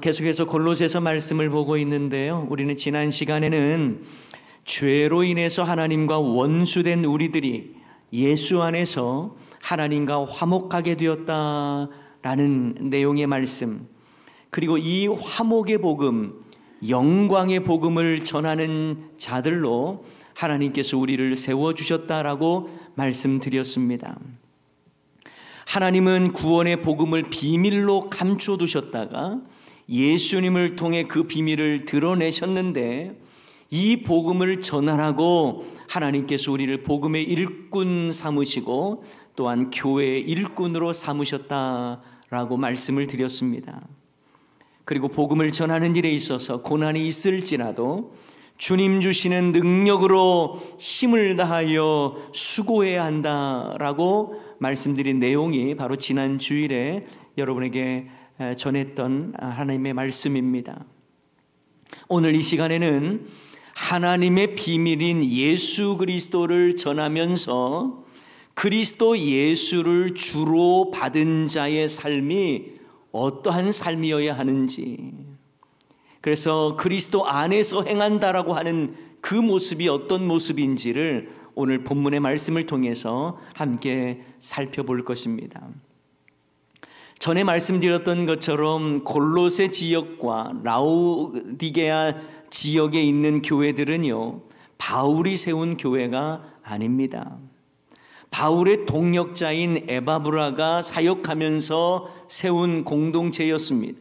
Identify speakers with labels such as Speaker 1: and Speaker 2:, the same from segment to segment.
Speaker 1: 계속해서 골로새서 말씀을 보고 있는데요. 우리는 지난 시간에는 죄로 인해서 하나님과 원수된 우리들이 예수 안에서 하나님과 화목하게 되었다라는 내용의 말씀, 그리고 이 화목의 복음, 영광의 복음을 전하는 자들로 하나님께서 우리를 세워주셨다라고 말씀드렸습니다. 하나님은 구원의 복음을 비밀로 감춰두셨다가 예수님을 통해 그 비밀을 드러내셨는데, 이 복음을 전하라고 하나님께서 우리를 복음의 일꾼 삼으시고 또한 교회의 일꾼으로 삼으셨다라고 말씀을 드렸습니다. 그리고 복음을 전하는 일에 있어서 고난이 있을지라도 주님 주시는 능력으로 힘을 다하여 수고해야 한다라고 말씀드린 내용이 바로 지난 주일에 여러분에게 전했던 하나님의 말씀입니다. 오늘 이 시간에는 하나님의 비밀인 예수 그리스도를 전하면서 그리스도 예수를 주로 받은 자의 삶이 어떠한 삶이어야 하는지, 그래서 그리스도 안에서 행한다라고 하는 그 모습이 어떤 모습인지를 오늘 본문의 말씀을 통해서 함께 살펴볼 것입니다. 전에 말씀드렸던 것처럼 골로새 지역과 라오디게아 지역에 있는 교회들은요, 바울이 세운 교회가 아닙니다. 바울의 동역자인 에바브라가 사역하면서 세운 공동체였습니다.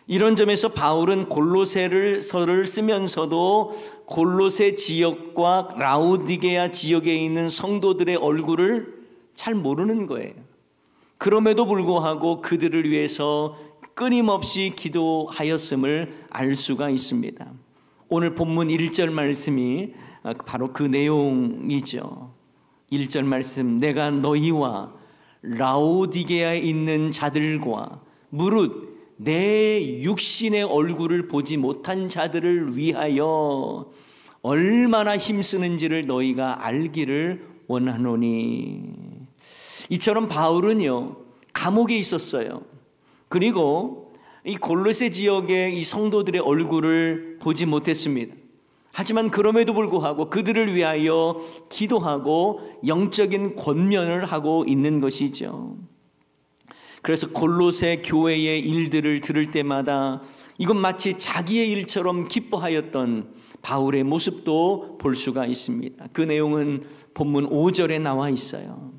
Speaker 1: 이런 점에서 바울은 골로새서를 쓰면서도 골로새 지역과 라오디게아 지역에 있는 성도들의 얼굴을 잘 모르는 거예요. 그럼에도 불구하고 그들을 위해서 끊임없이 기도하였음을 알 수가 있습니다. 오늘 본문 1절 말씀이 바로 그 내용이죠. 1절 말씀, 내가 너희와 라오디게아에 있는 자들과 무릇 내 육신의 얼굴을 보지 못한 자들을 위하여 얼마나 힘쓰는지를 너희가 알기를 원하노니. 이처럼 바울은요, 감옥에 있었어요. 그리고 이 골로새 지역의 이 성도들의 얼굴을 보지 못했습니다. 하지만 그럼에도 불구하고 그들을 위하여 기도하고 영적인 권면을 하고 있는 것이죠. 그래서 골로새 교회의 일들을 들을 때마다 이건 마치 자기의 일처럼 기뻐하였던 바울의 모습도 볼 수가 있습니다. 그 내용은 본문 5절에 나와 있어요.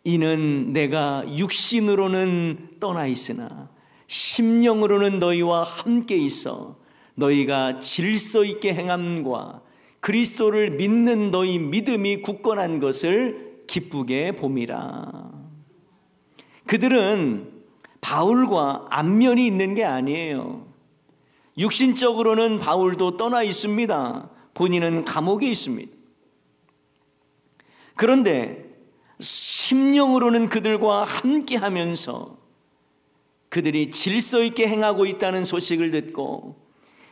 Speaker 1: 이는 내가 육신으로는 떠나 있으나 심령으로는 너희와 함께 있어 너희가 질서 있게 행함과 그리스도를 믿는 너희 믿음이 굳건한 것을 기쁘게 봄이라. 그들은 바울과 안면이 있는 게 아니에요. 육신적으로는 바울도 떠나 있습니다. 본인은 감옥에 있습니다. 그런데 심령으로는 그들과 함께 하면서 그들이 질서 있게 행하고 있다는 소식을 듣고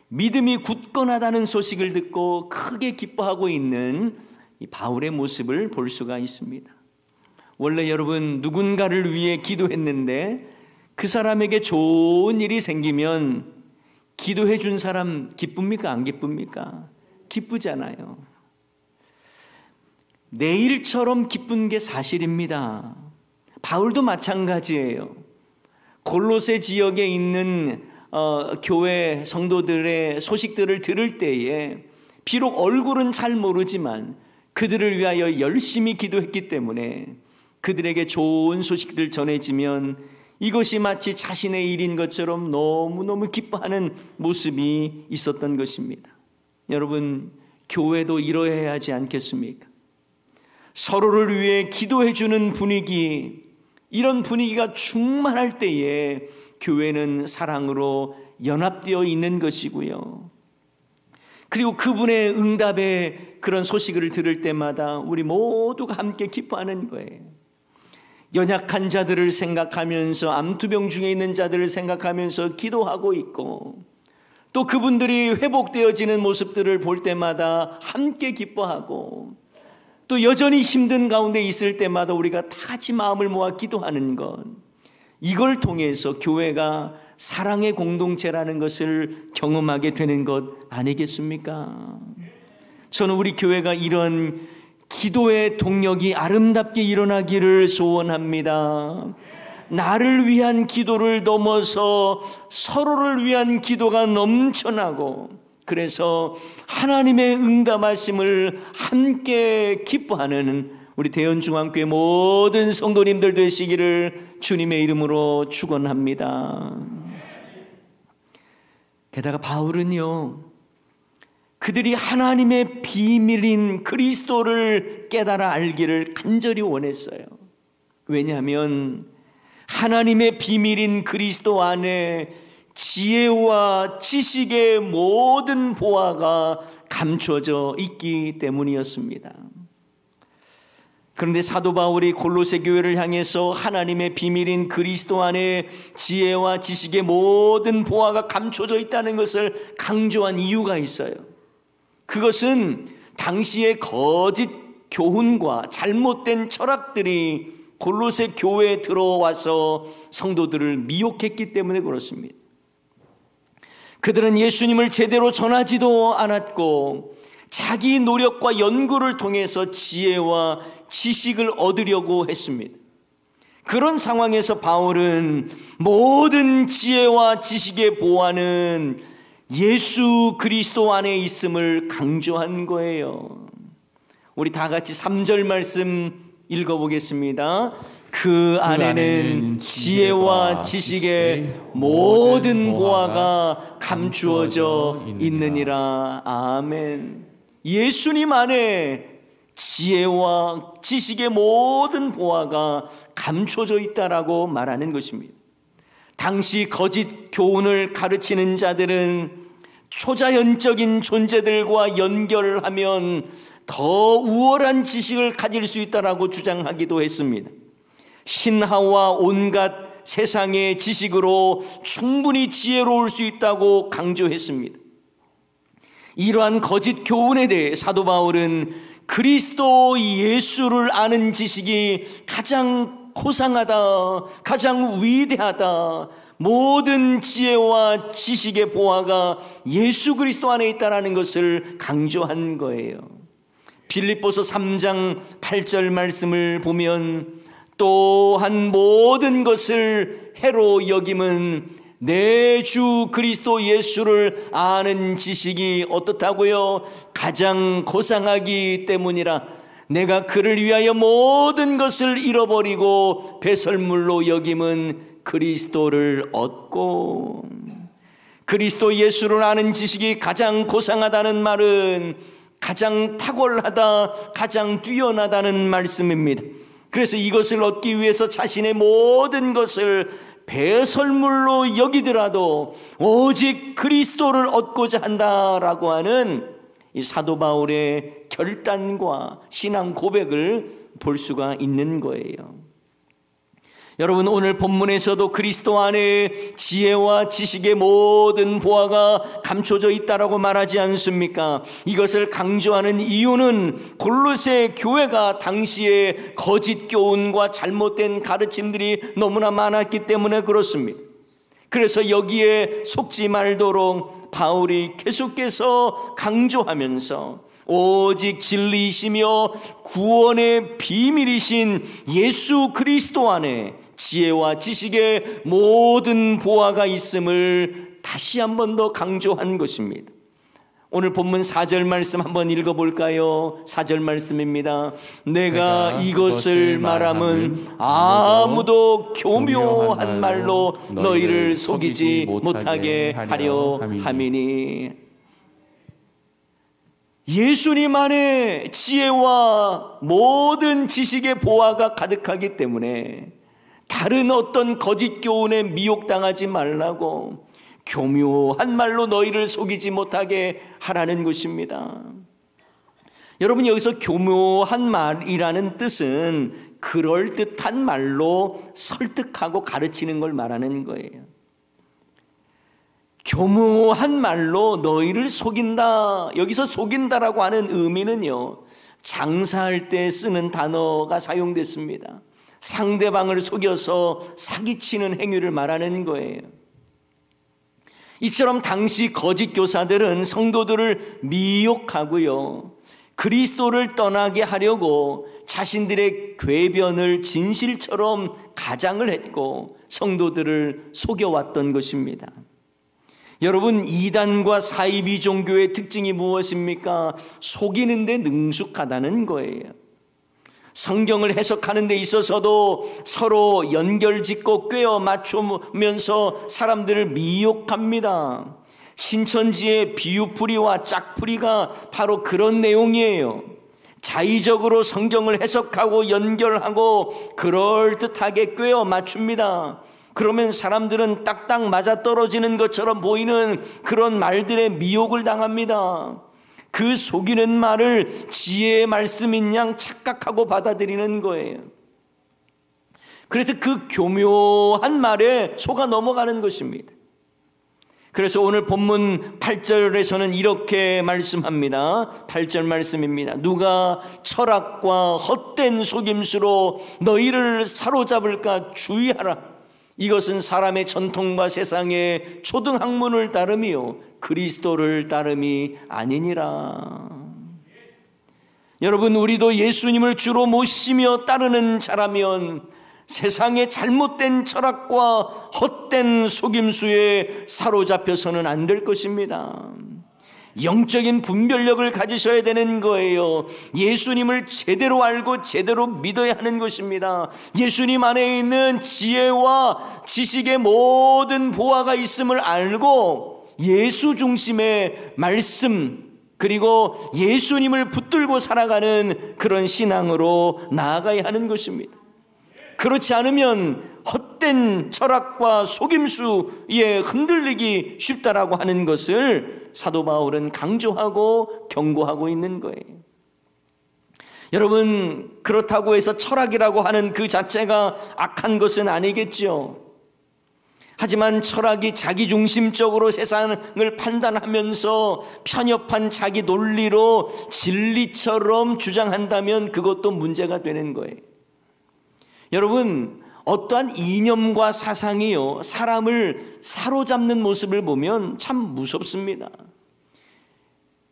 Speaker 1: 믿음이 굳건하다는 소식을 듣고 크게 기뻐하고 있는 이 바울의 모습을 볼 수가 있습니다. 원래 여러분, 누군가를 위해 기도했는데 그 사람에게 좋은 일이 생기면 기도해 준 사람 기쁩니까? 안 기쁩니까? 기쁘잖아요. 내 일처럼 기쁜 게 사실입니다. 바울도 마찬가지예요. 골로새 지역에 있는 교회 성도들의 소식들을 들을 때에 비록 얼굴은 잘 모르지만 그들을 위하여 열심히 기도했기 때문에 그들에게 좋은 소식들 전해지면 이것이 마치 자신의 일인 것처럼 너무너무 기뻐하는 모습이 있었던 것입니다. 여러분, 교회도 이러해야 하지 않겠습니까? 서로를 위해 기도해주는 분위기, 이런 분위기가 충만할 때에 교회는 사랑으로 연합되어 있는 것이고요. 그리고 그분의 응답의 그런 소식을 들을 때마다 우리 모두가 함께 기뻐하는 거예요. 연약한 자들을 생각하면서, 암투병 중에 있는 자들을 생각하면서 기도하고 있고, 또 그분들이 회복되어지는 모습들을 볼 때마다 함께 기뻐하고, 또 여전히 힘든 가운데 있을 때마다 우리가 다 같이 마음을 모아 기도하는 것, 이걸 통해서 교회가 사랑의 공동체라는 것을 경험하게 되는 것 아니겠습니까? 저는 우리 교회가 이런 기도의 동력이 아름답게 일어나기를 소원합니다. 나를 위한 기도를 넘어서 서로를 위한 기도가 넘쳐나고, 그래서 하나님의 응답하심을 함께 기뻐하는 우리 대연중앙교회 모든 성도님들 되시기를 주님의 이름으로 축원합니다. 게다가 바울은요, 그들이 하나님의 비밀인 그리스도를 깨달아 알기를 간절히 원했어요. 왜냐하면 하나님의 비밀인 그리스도 안에 지혜와 지식의 모든 보화가 감춰져 있기 때문이었습니다. 그런데 사도 바울이 골로새 교회를 향해서 하나님의 비밀인 그리스도 안에 지혜와 지식의 모든 보화가 감춰져 있다는 것을 강조한 이유가 있어요. 그것은 당시의 거짓 교훈과 잘못된 철학들이 골로새 교회에 들어와서 성도들을 미혹했기 때문에 그렇습니다. 그들은 예수님을 제대로 전하지도 않았고 자기 노력과 연구를 통해서 지혜와 지식을 얻으려고 했습니다. 그런 상황에서 바울은 모든 지혜와 지식의 보화는 예수 그리스도 안에 있음을 강조한 거예요. 우리 다 같이 3절 말씀 읽어보겠습니다. 그 안에는 지혜와 지식의 모든 보화가 감추어져 있느니라. 아멘. 예수님 안에 지혜와 지식의 모든 보화가 감춰져 있다라고 말하는 것입니다. 당시 거짓 교훈을 가르치는 자들은 초자연적인 존재들과 연결하면 더 우월한 지식을 가질 수 있다라고 주장하기도 했습니다. 신하와 온갖 세상의 지식으로 충분히 지혜로울 수 있다고 강조했습니다. 이러한 거짓 교훈에 대해 사도 바울은 그리스도 예수를 아는 지식이 가장 고상하다, 가장 위대하다, 모든 지혜와 지식의 보화가 예수 그리스도 안에 있다는 것을 강조한 거예요. 빌립보서 3장 8절 말씀을 보면 또한 모든 것을 해로 여김은 내 주 그리스도 예수를 아는 지식이 어떻다고요? 가장 고상하기 때문이라. 내가 그를 위하여 모든 것을 잃어버리고 배설물로 여김은 그리스도를 얻고. 그리스도 예수를 아는 지식이 가장 고상하다는 말은 가장 탁월하다, 가장 뛰어나다는 말씀입니다. 그래서 이것을 얻기 위해서 자신의 모든 것을 배설물로 여기더라도 오직 그리스도를 얻고자 한다라고 하는 이 사도 바울의 결단과 신앙 고백을 볼 수가 있는 거예요. 여러분, 오늘 본문에서도 그리스도 안에 지혜와 지식의 모든 보화가 감춰져 있다라고 말하지 않습니까? 이것을 강조하는 이유는 골로새 교회가 당시에 거짓 교훈과 잘못된 가르침들이 너무나 많았기 때문에 그렇습니다. 그래서 여기에 속지 말도록 바울이 계속해서 강조하면서 오직 진리이시며 구원의 비밀이신 예수 그리스도 안에 지혜와 지식의 모든 보화가 있음을 다시 한 번 더 강조한 것입니다. 오늘 본문 4절 말씀 한번 읽어볼까요? 4절 말씀입니다. 내가 이것을 말함은 아무도 교묘한 말로 너희를 속이지 못하게 하려 함이니. 예수님 안에 지혜와 모든 지식의 보화가 가득하기 때문에 다른 어떤 거짓 교훈에 미혹당하지 말라고 교묘한 말로 너희를 속이지 못하게 하라는 것입니다. 여러분, 여기서 교묘한 말이라는 뜻은 그럴듯한 말로 설득하고 가르치는 걸 말하는 거예요. 교묘한 말로 너희를 속인다. 여기서 속인다라고 하는 의미는요, 장사할 때 쓰는 단어가 사용됐습니다. 상대방을 속여서 사기치는 행위를 말하는 거예요. 이처럼 당시 거짓 교사들은 성도들을 미혹하고요, 그리스도를 떠나게 하려고 자신들의 궤변을 진실처럼 가장을 했고 성도들을 속여왔던 것입니다. 여러분, 이단과 사이비 종교의 특징이 무엇입니까? 속이는 데 능숙하다는 거예요. 성경을 해석하는 데 있어서도 서로 연결짓고 꿰어 맞추면서 사람들을 미혹합니다. 신천지의 비유풀이와 짝풀이가 바로 그런 내용이에요. 자의적으로 성경을 해석하고 연결하고 그럴듯하게 꿰어 맞춥니다. 그러면 사람들은 딱딱 맞아떨어지는 것처럼 보이는 그런 말들에 미혹을 당합니다. 그 속이는 말을 지혜의 말씀인 양 착각하고 받아들이는 거예요. 그래서 그 교묘한 말에 속아 넘어가는 것입니다. 그래서 오늘 본문 8절에서는 이렇게 말씀합니다. 8절 말씀입니다. 누가 철학과 헛된 속임수로 너희를 사로잡을까 주의하라. 이것은 사람의 전통과 세상의 초등학문을 따름이요 그리스도를 따름이 아니니라. 여러분, 우리도 예수님을 주로 모시며 따르는 자라면 세상의 잘못된 철학과 헛된 속임수에 사로잡혀서는 안 될 것입니다. 영적인 분별력을 가지셔야 되는 거예요. 예수님을 제대로 알고 제대로 믿어야 하는 것입니다. 예수님 안에 있는 지혜와 지식의 모든 보화가 있음을 알고 예수 중심의 말씀, 그리고 예수님을 붙들고 살아가는 그런 신앙으로 나아가야 하는 것입니다. 그렇지 않으면 헛된 철학과 속임수에 흔들리기 쉽다라고 하는 것을 사도 바울은 강조하고 경고하고 있는 거예요. 여러분, 그렇다고 해서 철학이라고 하는 그 자체가 악한 것은 아니겠죠. 하지만 철학이 자기중심적으로 세상을 판단하면서 편협한 자기 논리로 진리처럼 주장한다면 그것도 문제가 되는 거예요. 여러분, 어떠한 이념과 사상이요 사람을 사로잡는 모습을 보면 참 무섭습니다.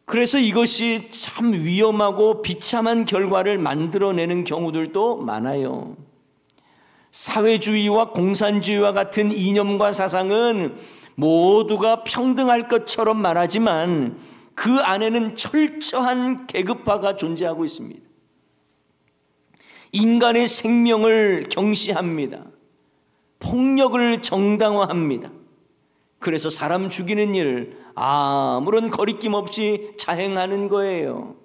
Speaker 1: 그래서 이것이 참 위험하고 비참한 결과를 만들어내는 경우들도 많아요. 사회주의와 공산주의와 같은 이념과 사상은 모두가 평등할 것처럼 말하지만 그 안에는 철저한 계급화가 존재하고 있습니다. 인간의 생명을 경시합니다. 폭력을 정당화합니다. 그래서 사람 죽이는 일을 아무런 거리낌 없이 자행하는 거예요.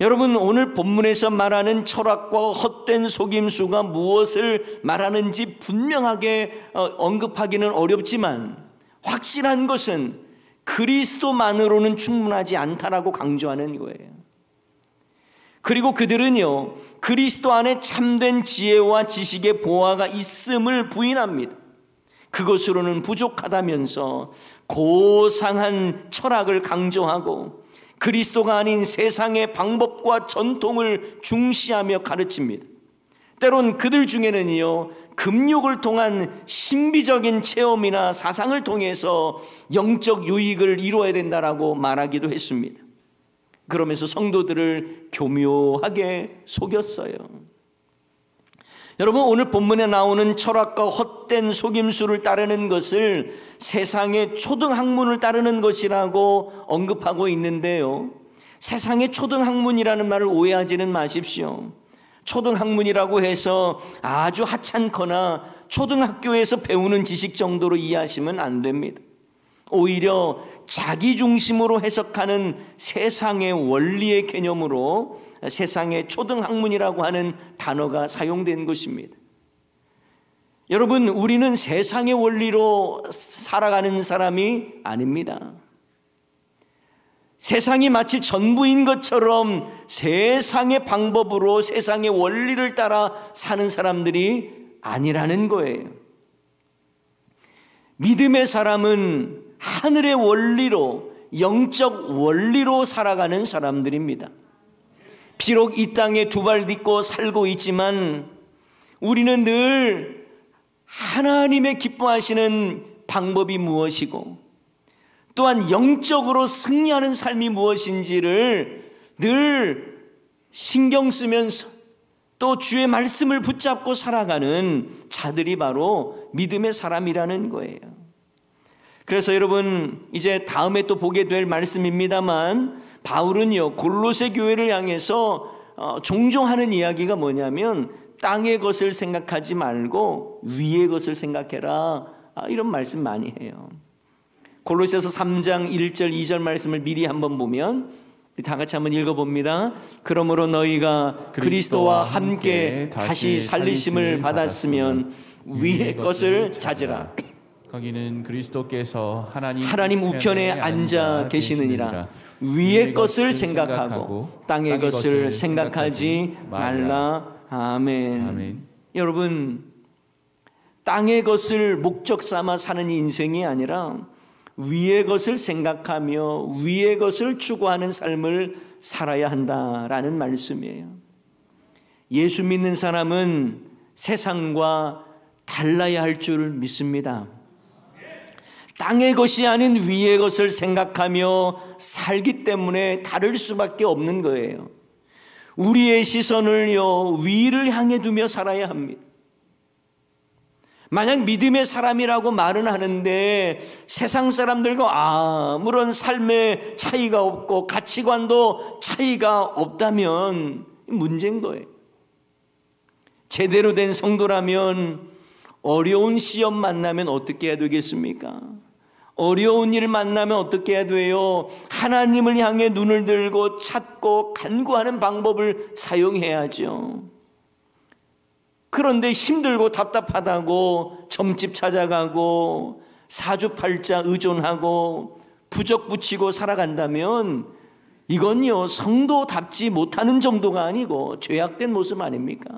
Speaker 1: 여러분, 오늘 본문에서 말하는 철학과 헛된 속임수가 무엇을 말하는지 분명하게 언급하기는 어렵지만 확실한 것은 그리스도만으로는 충분하지 않다라고 강조하는 거예요. 그리고 그들은요, 그리스도 안에 참된 지혜와 지식의 보화가 있음을 부인합니다. 그것으로는 부족하다면서 고상한 철학을 강조하고 그리스도가 아닌 세상의 방법과 전통을 중시하며 가르칩니다. 때론 그들 중에는요, 금욕을 통한 신비적인 체험이나 사상을 통해서 영적 유익을 이루어야 된다라고 말하기도 했습니다. 그러면서 성도들을 교묘하게 속였어요. 여러분, 오늘 본문에 나오는 철학과 헛된 속임수를 따르는 것을 세상의 초등학문을 따르는 것이라고 언급하고 있는데요, 세상의 초등학문이라는 말을 오해하지는 마십시오. 초등학문이라고 해서 아주 하찮거나 초등학교에서 배우는 지식 정도로 이해하시면 안 됩니다. 오히려 자기중심으로 해석하는 세상의 원리의 개념으로 세상의 초등학문이라고 하는 단어가 사용된 것입니다. 여러분, 우리는 세상의 원리로 살아가는 사람이 아닙니다. 세상이 마치 전부인 것처럼 세상의 방법으로 세상의 원리를 따라 사는 사람들이 아니라는 거예요. 믿음의 사람은 하늘의 원리로, 영적 원리로 살아가는 사람들입니다. 비록 이 땅에 두 발 딛고 살고 있지만 우리는 늘 하나님의 기뻐하시는 방법이 무엇이고 또한 영적으로 승리하는 삶이 무엇인지를 늘 신경 쓰면서 또 주의 말씀을 붙잡고 살아가는 자들이 바로 믿음의 사람이라는 거예요. 그래서 여러분 이제 다음에 또 보게 될 말씀입니다만 바울은요 골로새 교회를 향해서 종종 하는 이야기가 뭐냐면 땅의 것을 생각하지 말고 위의 것을 생각해라, 이런 말씀 많이 해요. 골로새서 3장 1절 2절 말씀을 미리 한번 보면 다 같이 한번 읽어봅니다. 그러므로 너희가 그리스도와 함께 다시 살리심을 받았으면 위의 것을 찾으라.
Speaker 2: 거기는 그리스도께서 하나님
Speaker 1: 우편에 앉아 계시느니라. 위의 것을 생각하고 땅의 것을 생각하지 말라. 아멘. 여러분, 땅의 것을 목적 삼아 사는 인생이 아니라 위의 것을 생각하며 위의 것을 추구하는 삶을 살아야 한다라는 말씀이에요. 예수 믿는 사람은 세상과 달라야 할 줄 믿습니다. 땅의 것이 아닌 위의 것을 생각하며 살기 때문에 다를 수밖에 없는 거예요. 우리의 시선을요 위를 향해 두며 살아야 합니다. 만약 믿음의 사람이라고 말은 하는데 세상 사람들과 아무런 삶의 차이가 없고 가치관도 차이가 없다면 문제인 거예요. 제대로 된 성도라면 어려운 시험 만나면 어떻게 해야 되겠습니까? 어려운 일 만나면 어떻게 해야 돼요? 하나님을 향해 눈을 들고 찾고 간구하는 방법을 사용해야죠. 그런데 힘들고 답답하다고 점집 찾아가고 사주팔자 의존하고 부적 붙이고 살아간다면 이건요 성도답지 못하는 정도가 아니고 죄악된 모습 아닙니까?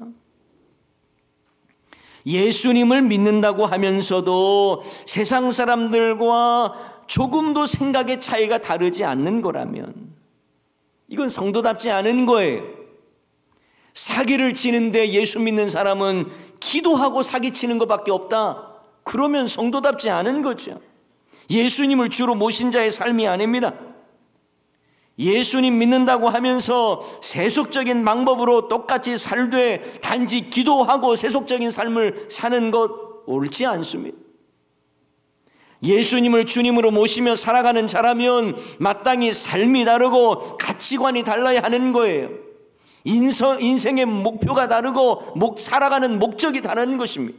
Speaker 1: 예수님을 믿는다고 하면서도 세상 사람들과 조금도 생각의 차이가 다르지 않는 거라면 이건 성도답지 않은 거예요. 사기를 치는데 예수 믿는 사람은 기도하고 사기치는 것밖에 없다. 그러면 성도답지 않은 거죠. 예수님을 주로 모신 자의 삶이 아닙니다. 예수님 믿는다고 하면서 세속적인 방법으로 똑같이 살되 단지 기도하고 세속적인 삶을 사는 것 옳지 않습니다. 예수님을 주님으로 모시며 살아가는 자라면 마땅히 삶이 다르고 가치관이 달라야 하는 거예요. 인생의 목표가 다르고 살아가는 목적이 다른 것입니다.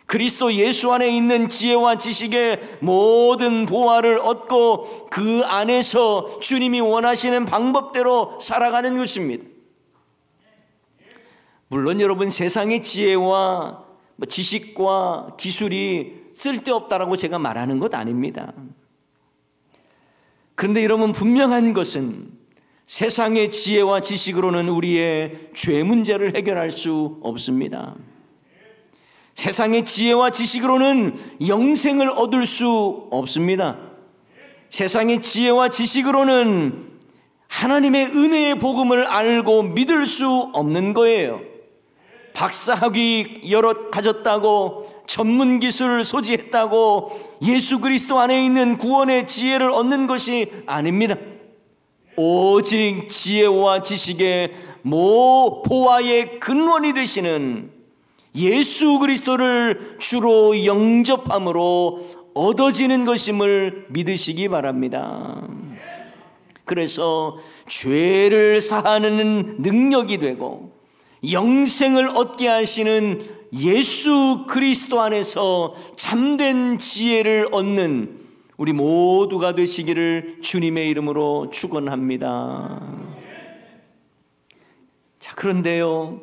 Speaker 1: 그리스도 예수 안에 있는 지혜와 지식의 모든 보화를 얻고 그 안에서 주님이 원하시는 방법대로 살아가는 것입니다. 물론 여러분 세상의 지혜와 지식과 기술이 쓸데없다라고 제가 말하는 것 아닙니다. 그런데 여러분 분명한 것은 세상의 지혜와 지식으로는 우리의 죄 문제를 해결할 수 없습니다. 세상의 지혜와 지식으로는 영생을 얻을 수 없습니다. 세상의 지혜와 지식으로는 하나님의 은혜의 복음을 알고 믿을 수 없는 거예요. 박사학위 여러 가졌다고 전문 기술을 소지했다고 예수 그리스도 안에 있는 구원의 지혜를 얻는 것이 아닙니다. 오직 지혜와 지식의 보화의 근원이 되시는 예수 그리스도를 주로 영접함으로 얻어지는 것임을 믿으시기 바랍니다. 그래서 죄를 사하는 능력이 되고 영생을 얻게 하시는 예수 그리스도 안에서 참된 지혜를 얻는 우리 모두가 되시기를 주님의 이름으로 축원합니다. 자, 그런데요,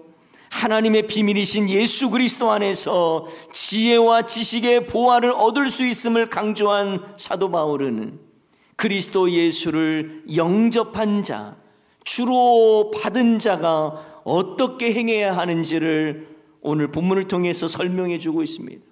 Speaker 1: 하나님의 비밀이신 예수 그리스도 안에서 지혜와 지식의 보화를 얻을 수 있음을 강조한 사도 바울은 그리스도 예수를 영접한 자, 주로 받은 자가 어떻게 행해야 하는지를 오늘 본문을 통해서 설명해 주고 있습니다.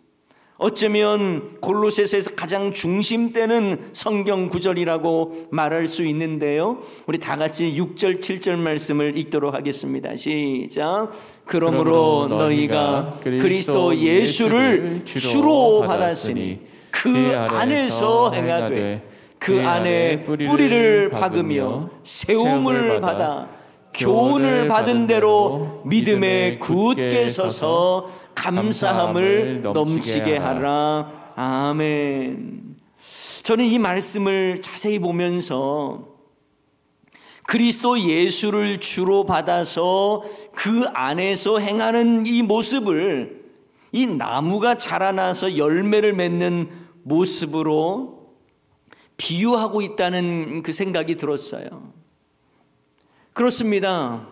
Speaker 1: 어쩌면 골로새서에서 가장 중심되는 성경 구절이라고 말할 수 있는데요. 우리 다 같이 6절 7절 말씀을 읽도록 하겠습니다. 시작. 그러므로 너희가 그리스도 예수를 주로 받았으니 그 안에서 행하되 그 안에 뿌리를 박으며 세움을 받아 교훈을 받은 대로 믿음에 굳게 서서 감사함을 넘치게 하라. 아멘. 저는 이 말씀을 자세히 보면서 그리스도 예수를 주로 받아서 그 안에서 행하는 이 모습을 이 나무가 자라나서 열매를 맺는 모습으로 비유하고 있다는 그 생각이 들었어요. 그렇습니다.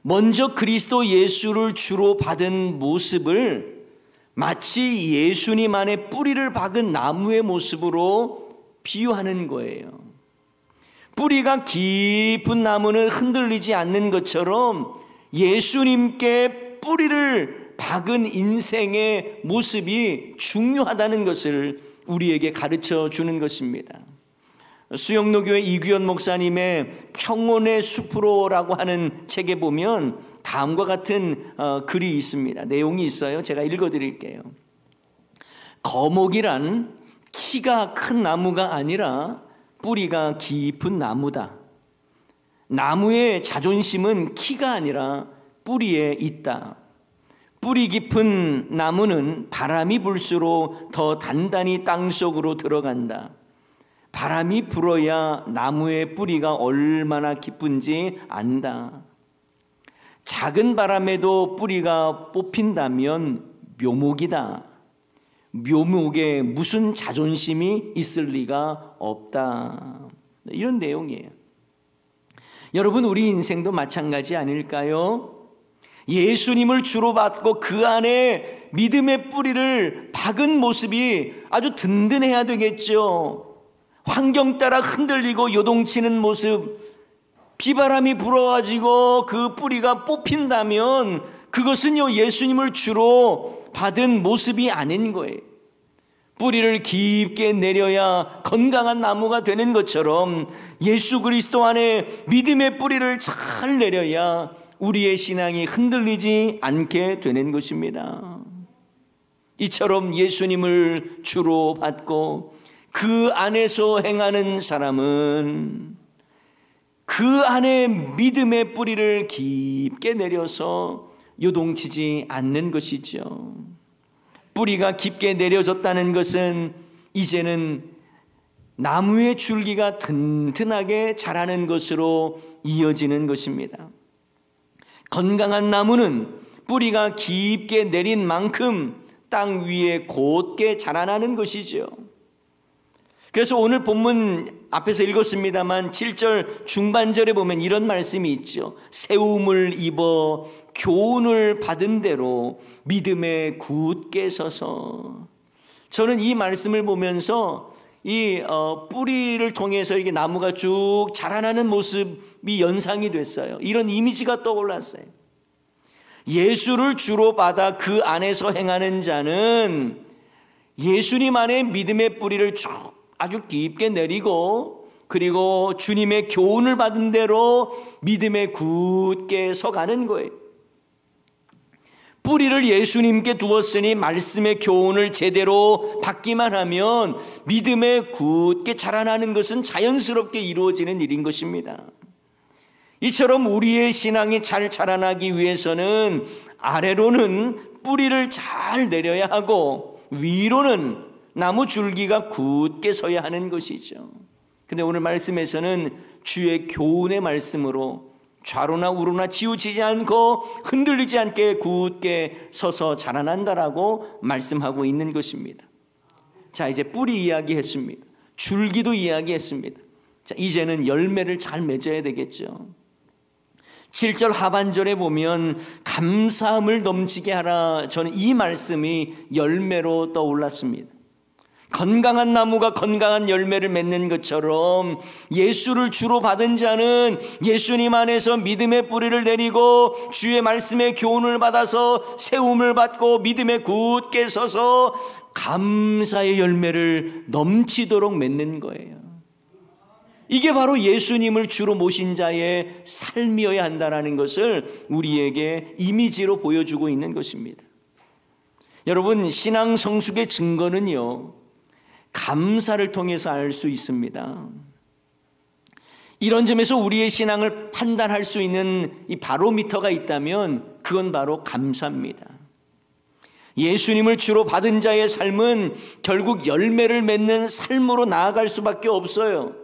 Speaker 1: 먼저 그리스도 예수를 주로 받은 모습을 마치 예수님 안에 뿌리를 박은 나무의 모습으로 비유하는 거예요. 뿌리가 깊은 나무는 흔들리지 않는 것처럼 예수님께 뿌리를 박은 인생의 모습이 중요하다는 것을 우리에게 가르쳐 주는 것입니다. 수영로교회 이규현 목사님의 평온의 숲으로라고 하는 책에 보면 다음과 같은 글이 있습니다. 내용이 있어요. 제가 읽어드릴게요. 거목이란 키가 큰 나무가 아니라 뿌리가 깊은 나무다. 나무의 자존심은 키가 아니라 뿌리에 있다. 뿌리 깊은 나무는 바람이 불수록 더 단단히 땅속으로 들어간다. 바람이 불어야 나무의 뿌리가 얼마나 깊은지 안다. 작은 바람에도 뿌리가 뽑힌다면 묘목이다. 묘목에 무슨 자존심이 있을 리가 없다. 이런 내용이에요. 여러분, 우리 인생도 마찬가지 아닐까요? 예수님을 주로 받고 그 안에 믿음의 뿌리를 박은 모습이 아주 든든해야 되겠죠. 환경 따라 흔들리고 요동치는 모습, 비바람이 불어가지고 그 뿌리가 뽑힌다면 그것은요, 예수님을 주로 받은 모습이 아닌 거예요. 뿌리를 깊게 내려야 건강한 나무가 되는 것처럼 예수 그리스도 안에 믿음의 뿌리를 잘 내려야 우리의 신앙이 흔들리지 않게 되는 것입니다. 이처럼 예수님을 주로 받고 그 안에서 행하는 사람은 그 안에 믿음의 뿌리를 깊게 내려서 요동치지 않는 것이죠. 뿌리가 깊게 내려졌다는 것은 이제는 나무의 줄기가 튼튼하게 자라는 것으로 이어지는 것입니다. 건강한 나무는 뿌리가 깊게 내린 만큼 땅 위에 곧게 자라나는 것이죠. 그래서 오늘 본문 앞에서 읽었습니다만 7절 중반절에 보면 이런 말씀이 있죠. 세움을 입어 교훈을 받은 대로 믿음에 굳게 서서. 저는 이 말씀을 보면서 이 뿌리를 통해서 이게 나무가 쭉 자라나는 모습이 연상이 됐어요. 이런 이미지가 떠올랐어요. 예수를 주로 받아 그 안에서 행하는 자는 예수님 안에 믿음의 뿌리를 쭉 아주 깊게 내리고 그리고 주님의 교훈을 받은 대로 믿음에 굳게 서가는 거예요. 뿌리를 예수님께 두었으니 말씀의 교훈을 제대로 받기만 하면 믿음에 굳게 자라나는 것은 자연스럽게 이루어지는 일인 것입니다. 이처럼 우리의 신앙이 잘 자라나기 위해서는 아래로는 뿌리를 잘 내려야 하고 위로는 나무 줄기가 굳게 서야 하는 것이죠. 근데 오늘 말씀에서는 주의 교훈의 말씀으로 좌로나 우로나 치우치지 않고 흔들리지 않게 굳게 서서 자라난다라고 말씀하고 있는 것입니다. 자, 이제 뿌리 이야기했습니다. 줄기도 이야기했습니다. 자, 이제는 열매를 잘 맺어야 되겠죠. 7절 하반절에 보면 감사함을 넘치게 하라. 저는 이 말씀이 열매로 떠올랐습니다. 건강한 나무가 건강한 열매를 맺는 것처럼 예수를 주로 받은 자는 예수님 안에서 믿음의 뿌리를 내리고 주의 말씀의 교훈을 받아서 세움을 받고 믿음에 굳게 서서 감사의 열매를 넘치도록 맺는 거예요. 이게 바로 예수님을 주로 모신 자의 삶이어야 한다는 것을 우리에게 이미지로 보여주고 있는 것입니다. 여러분, 신앙 성숙의 증거는요, 감사를 통해서 알 수 있습니다. 이런 점에서 우리의 신앙을 판단할 수 있는 이 바로미터가 있다면 그건 바로 감사입니다. 예수님을 주로 받은 자의 삶은 결국 열매를 맺는 삶으로 나아갈 수밖에 없어요.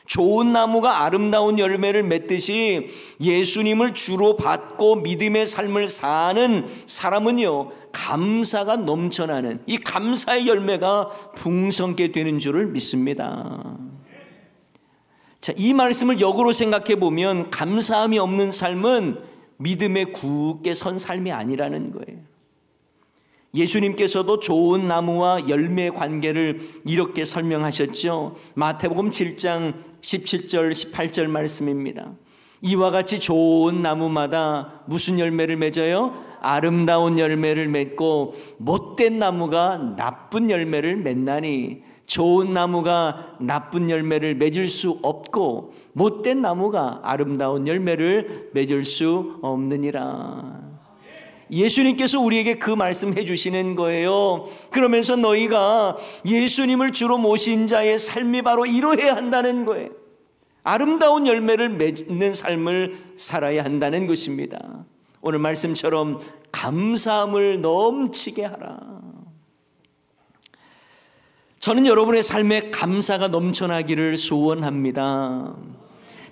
Speaker 1: 좋은 나무가 아름다운 열매를 맺듯이 예수님을 주로 받고 믿음의 삶을 사는 사람은요, 감사가 넘쳐나는 이 감사의 열매가 풍성하게 되는 줄을 믿습니다. 자, 이 말씀을 역으로 생각해 보면 감사함이 없는 삶은 믿음에 굳게 선 삶이 아니라는 거예요. 예수님께서도 좋은 나무와 열매의 관계를 이렇게 설명하셨죠. 마태복음 7장 17절 18절 말씀입니다. 이와 같이 좋은 나무마다 무슨 열매를 맺어요? 아름다운 열매를 맺고 못된 나무가 나쁜 열매를 맺나니, 좋은 나무가 나쁜 열매를 맺을 수 없고 못된 나무가 아름다운 열매를 맺을 수 없느니라. 예수님께서 우리에게 그 말씀해 주시는 거예요. 그러면서 너희가 예수님을 주로 모신 자의 삶이 바로 이러해야 한다는 거예요. 아름다운 열매를 맺는 삶을 살아야 한다는 것입니다. 오늘 말씀처럼 감사함을 넘치게 하라. 저는 여러분의 삶에 감사가 넘쳐나기를 소원합니다.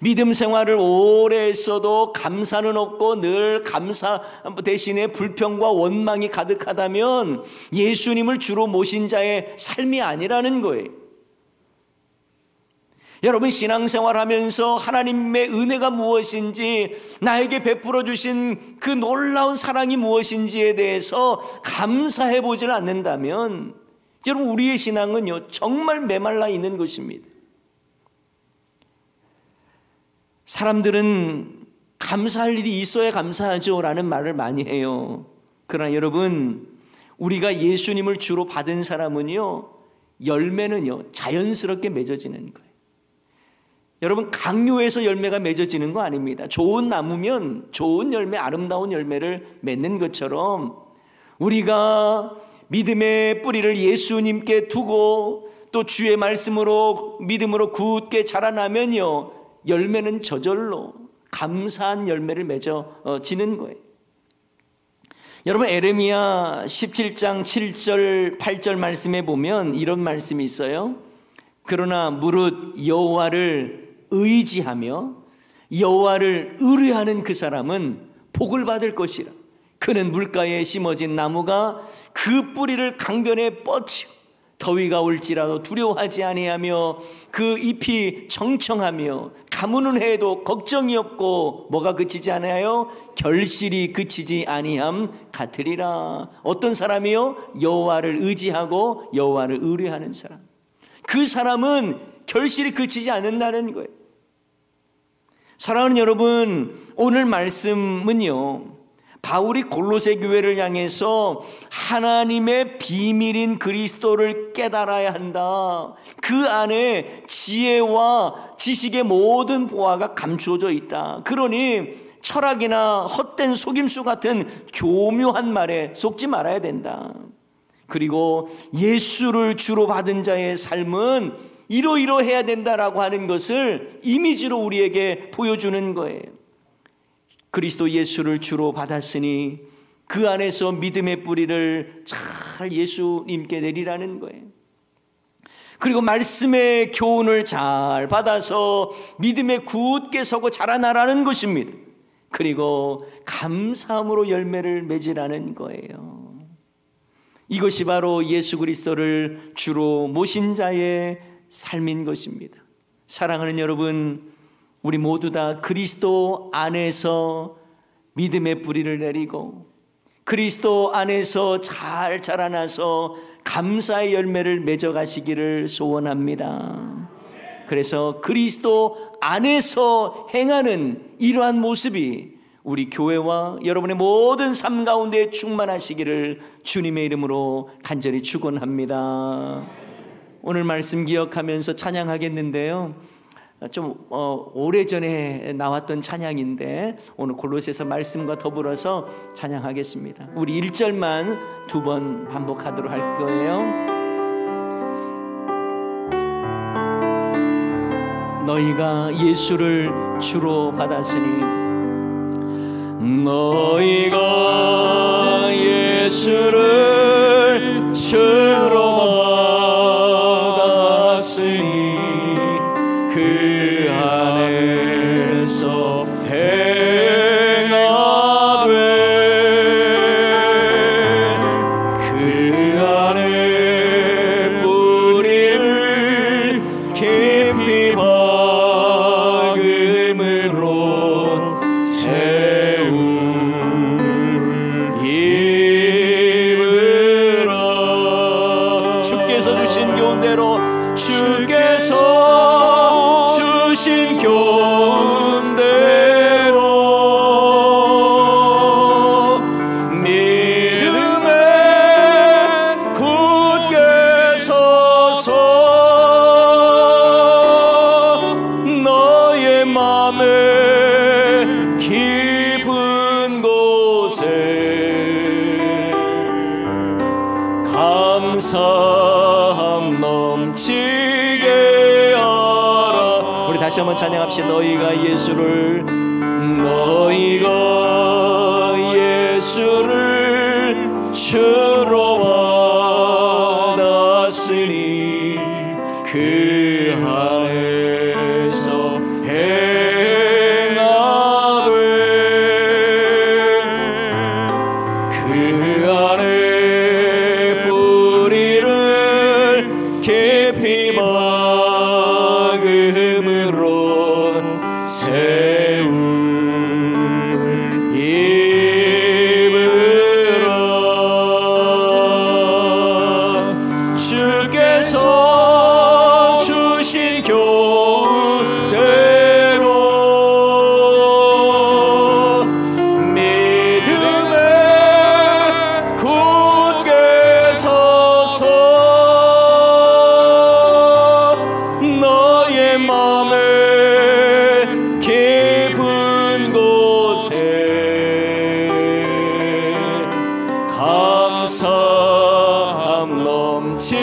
Speaker 1: 믿음 생활을 오래 했어도 감사는 없고 늘 감사 대신에 불평과 원망이 가득하다면 예수님을 주로 모신 자의 삶이 아니라는 거예요. 여러분, 신앙생활하면서 하나님의 은혜가 무엇인지, 나에게 베풀어 주신 그 놀라운 사랑이 무엇인지에 대해서 감사해 보질 않는다면 여러분, 우리의 신앙은요, 정말 메말라 있는 것입니다. 사람들은 감사할 일이 있어야 감사하죠 라는 말을 많이 해요. 그러나 여러분, 우리가 예수님을 주로 받은 사람은요, 열매는요, 자연스럽게 맺어지는 거예요. 여러분, 강요해서 열매가 맺어지는 거 아닙니다. 좋은 나무면 좋은 열매, 아름다운 열매를 맺는 것처럼 우리가 믿음의 뿌리를 예수님께 두고 또 주의 말씀으로 믿음으로 굳게 자라나면요, 열매는 저절로 감사한 열매를 맺어지는 거예요. 여러분, 에레미야 17장 7절 8절 말씀에 보면 이런 말씀이 있어요. 그러나 무릇 여호와를 의지하며 여호와를 의뢰하는 그 사람은 복을 받을 것이라. 그는 물가에 심어진 나무가 그 뿌리를 강변에 뻗치고 더위가 올지라도 두려워하지 아니하며 그 잎이 청청하며 가무는 해도 걱정이 없고 뭐가 그치지 않아요? 결실이 그치지 아니함 같으리라. 어떤 사람이요? 여호와를 의지하고 여호와를 의뢰하는 사람. 그 사람은 결실이 그치지 않는다는 거예요. 사랑하는 여러분, 오늘 말씀은요, 바울이 골로새 교회를 향해서 하나님의 비밀인 그리스도를 깨달아야 한다. 그 안에 지혜와 지식의 모든 보화가 감추어져 있다. 그러니 철학이나 헛된 속임수 같은 교묘한 말에 속지 말아야 된다. 그리고 예수를 주로 받은 자의 삶은 이러이러해야 된다라고 하는 것을 이미지로 우리에게 보여주는 거예요. 그리스도 예수를 주로 받았으니 그 안에서 믿음의 뿌리를 잘 예수님께 내리라는 거예요. 그리고 말씀의 교훈을 잘 받아서 믿음에 굳게 서고 자라나라는 것입니다. 그리고 감사함으로 열매를 맺으라는 거예요. 이것이 바로 예수 그리스도를 주로 모신 자의 삶인 것입니다. 사랑하는 여러분, 우리 모두 다 그리스도 안에서 믿음의 뿌리를 내리고 그리스도 안에서 잘 자라나서 감사의 열매를 맺어가시기를 소원합니다. 그래서 그리스도 안에서 행하는 이러한 모습이 우리 교회와 여러분의 모든 삶 가운데 충만하시기를 주님의 이름으로 간절히 축원합니다. 오늘 말씀 기억하면서 찬양하겠는데요, 좀 오래전에 나왔던 찬양인데 오늘 골로새서 말씀과 더불어서 찬양하겠습니다. 우리 1절만 2번 반복하도록 할 거예요. 너희가 예수를 주로 받았으니, 너희가 예수를 주로 받았으니 그 안에서 행하되 그 안에 뿌리를 깊이 박음으로 세운 입으로 주께서 주신 교훈대로 믿음에 굳게 서서 너의 맘의 깊은 곳에 감사함 넘치게 하라. 우리 다시 한번 찬양합시다. 너희가 예수를 주로 받았으니 그 안에서 행하되 그 안에 뿌리를 깊이 박음으로 세운 주께서 주신 교훈대로 믿음에 굳게 서서 너의 맘의 깊은 곳에 감사함 넘치